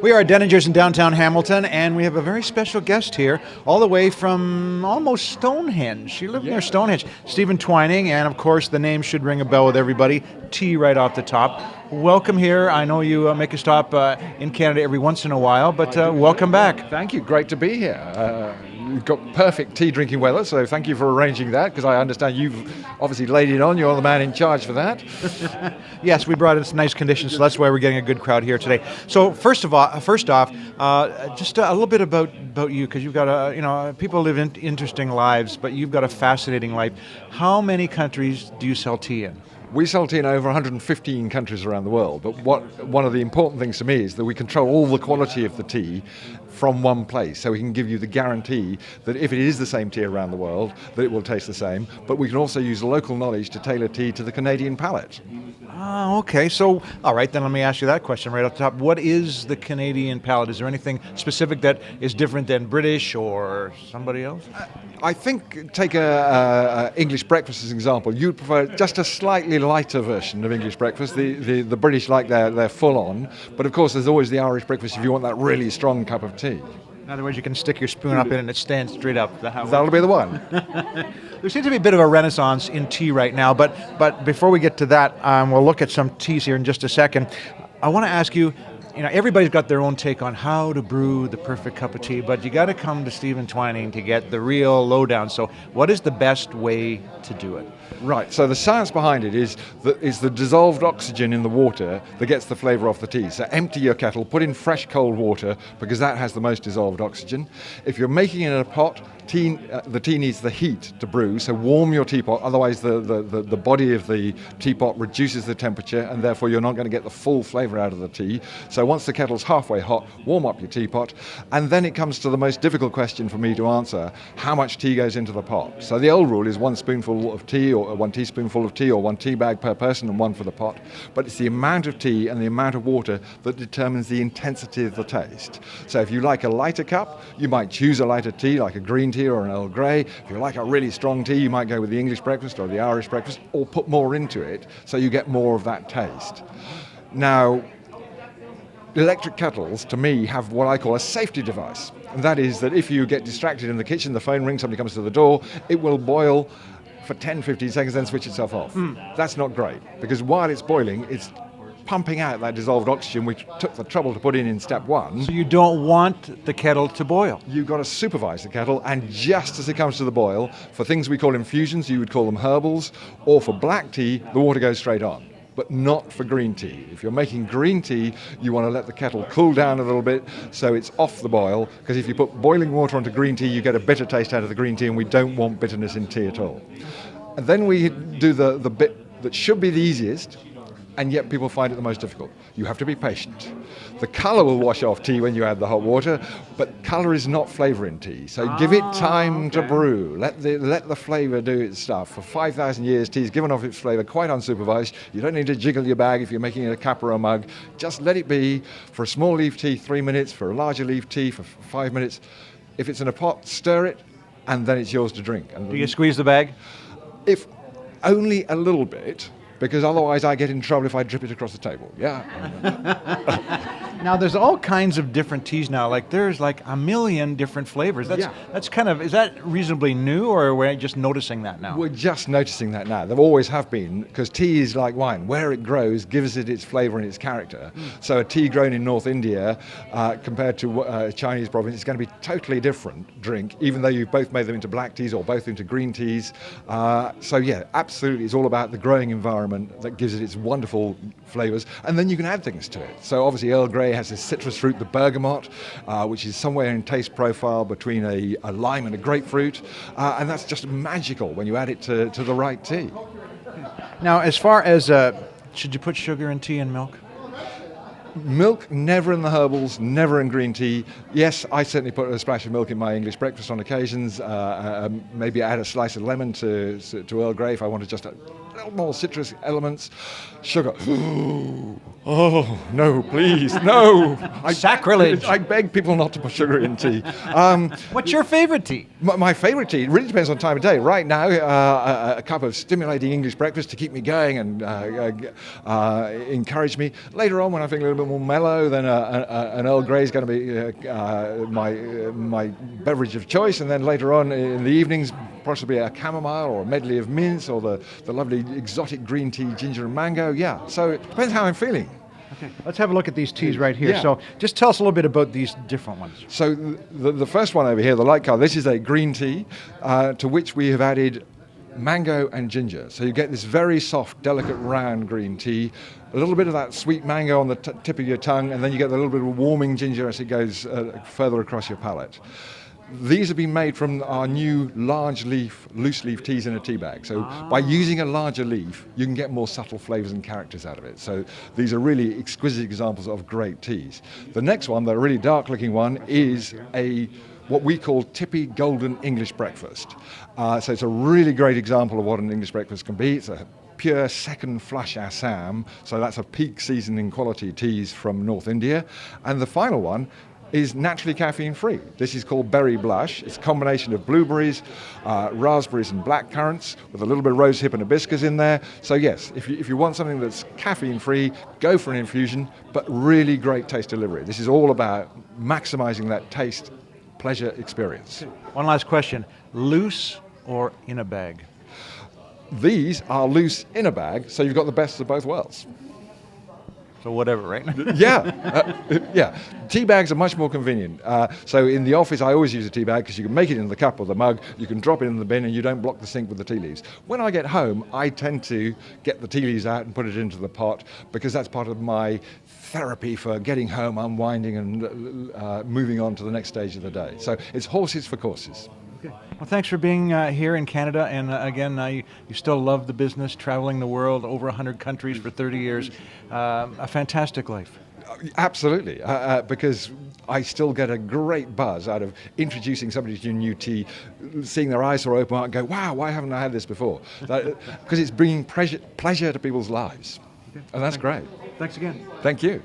We are at Denninger's in downtown Hamilton, and we have a very special guest here, all the way from almost Stonehenge. She lived near Stonehenge. Stephen Twining, and of course the name should ring a bell with everybody. T right off the top. Welcome here. I know you make a stop in Canada every once in a while, but welcome back. Thank you. Great to be here. We've got perfect tea drinking weather, so thank you for arranging that, because I understand you've obviously laid it on. You're the man in charge for that. Yes, we brought it in nice conditions, so that's why we're getting a good crowd here today. So first off, just a little bit about you, because you've got people live interesting lives, but you've got a fascinating life. How many countries do you sell tea in? We sell tea in over 115 countries around the world, but one of the important things to me is that we control all the quality of the tea from one place, so we can give you the guarantee that if it is the same tea around the world, that it will taste the same, but we can also use local knowledge to tailor tea to the Canadian palate. Oh, okay. So, all right, then let me ask you that question right off the top. What is the Canadian palate? Is there anything specific that is different than British or somebody else? I think, take a English breakfast as an example. You'd prefer just a slightly lighter version of English breakfast. The British like their full on, but of course there's always the Irish breakfast if you want that really strong cup of tea. In other words, you can stick your spoon up in it and it stands straight up. That'll be the one. There seems to be a bit of a renaissance in tea right now, but before we get to that, we'll look at some teas here in just a second. I want to ask you, everybody's got their own take on how to brew the perfect cup of tea, but you got to come to Stephen Twining to get the real lowdown. So what is the best way to do it? Right, so the science behind it is the dissolved oxygen in the water that gets the flavour off the tea. So empty your kettle, put in fresh cold water, because that has the most dissolved oxygen. If you're making it in a pot, the tea needs the heat to brew, so warm your teapot, otherwise the body of the teapot reduces the temperature, and therefore you're not going to get the full flavour out of the tea. So once the kettle's halfway hot, warm up your teapot, and then it comes to the most difficult question for me to answer: how much tea goes into the pot? So the old rule is 1 spoonful of tea, or 1 teaspoonful of tea, or 1 tea bag per person, and 1 for the pot. But it's the amount of tea and the amount of water that determines the intensity of the taste. So if you like a lighter cup, you might choose a lighter tea, like a green tea or an Earl Grey. If you like a really strong tea, you might go with the English breakfast or the Irish breakfast, or put more into it so you get more of that taste. Now, electric kettles, to me, have what I call a safety device. And that is that if you get distracted in the kitchen, the phone rings, somebody comes to the door, it will boil for 10-15 seconds, then switch itself off. That's not great, because while it's boiling, it's pumping out that dissolved oxygen we took the trouble to put in step 1. So you don't want the kettle to boil. You've got to supervise the kettle, and just as it comes to the boil, for things we call infusions, you would call them herbals, or for black tea, the water goes straight on. But not for green tea. If you're making green tea, you want to let the kettle cool down a little bit so it's off the boil, because if you put boiling water onto green tea, you get a bitter taste out of the green tea, and we don't want bitterness in tea at all. And then we do the bit that should be the easiest, and yet people find it the most difficult. You have to be patient. The colour will wash off tea when you add the hot water, but colour is not flavour in tea. So give it time to brew. Let the flavour do its stuff. For 5,000 years, tea's given off its flavour quite unsupervised. You don't need to jiggle your bag if you're making it a cup or a mug. Just let it be. For a small leaf tea, 3 minutes. For a larger leaf tea, for 5 minutes. If it's in a pot, stir it, and then it's yours to drink. And do you squeeze the bag? If only a little bit, because otherwise I get in trouble if I drip it across the table. Yeah. Now there's all kinds of different teas now. Like there's like a million different flavors. That's kind of, is that reasonably new, or are we just noticing that now? We're just noticing that now. There always have been, because tea is like wine. Where it grows gives it its flavour and its character. So a tea grown in North India compared to a Chinese province is going to be totally different drink, even though you've both made them into black teas or both into green teas. So yeah, absolutely, it's all about the growing environment that gives it its wonderful flavours, and then you can add things to it. So obviously Earl Grey has this citrus fruit, the bergamot, which is somewhere in taste profile between a lime and a grapefruit, and that's just magical when you add it to the right tea. Now, as far as, should you put sugar in tea and milk? Milk, never in the herbals, never in green tea. Yes, I certainly put a splash of milk in my English breakfast on occasions. Maybe add a slice of lemon to Earl Grey if I wanted just a little more citrus elements. Sugar, Oh, no, please, no. Sacrilege. I beg people not to put sugar in tea. What's your favorite tea? My favourite tea, it really depends on time of day. Right now, a cup of stimulating English breakfast to keep me going and encourage me. Later on, when I feel a little bit more mellow, then an Earl Grey is going to be my beverage of choice. And then later on in the evenings, possibly a chamomile or a medley of mints or the lovely exotic green tea, ginger and mango. Yeah, so it depends how I'm feeling. Okay, let's have a look at these teas right here. Yeah. So just tell us a little bit about these different ones. So the first one over here, the light colour, this is a green tea to which we have added mango and ginger. So you get this very soft, delicate, round green tea, a little bit of that sweet mango on the tip of your tongue, and then you get a little bit of warming ginger as it goes further across your palate. These have been made from our new large leaf, loose leaf teas in a tea bag. So by using a larger leaf, you can get more subtle flavours and characters out of it. So these are really exquisite examples of great teas. The next one, the really dark looking one, is what we call Tippy Golden English Breakfast. So it's a really great example of what an English breakfast can be. It's a pure second flush Assam, so that's a peak seasoning quality teas from North India. And the final one is naturally caffeine free. This is called Berry Blush. It's a combination of blueberries, raspberries and black currants with a little bit of rosehip and hibiscus in there. So yes, if you want something that's caffeine free, go for an infusion, but really great taste delivery. This is all about maximizing that taste pleasure experience. One last question, loose or in a bag? These are loose in a bag, so you've got the best of both worlds. So whatever, right? Yeah. Tea bags are much more convenient. So in the office, I always use a tea bag because you can make it in the cup or the mug, you can drop it in the bin, and you don't block the sink with the tea leaves. When I get home, I tend to get the tea leaves out and put it into the pot because that's part of my therapy for getting home, unwinding, and moving on to the next stage of the day. So it's horses for courses. Well, thanks for being here in Canada, and again, you still love the business, traveling the world, over 100 countries for 30 years. A fantastic life. Absolutely, because I still get a great buzz out of introducing somebody to new tea, seeing their eyes are open and go, wow, why haven't I had this before? Because it's bringing pleasure to people's lives. And that's great. Thanks again. Thank you.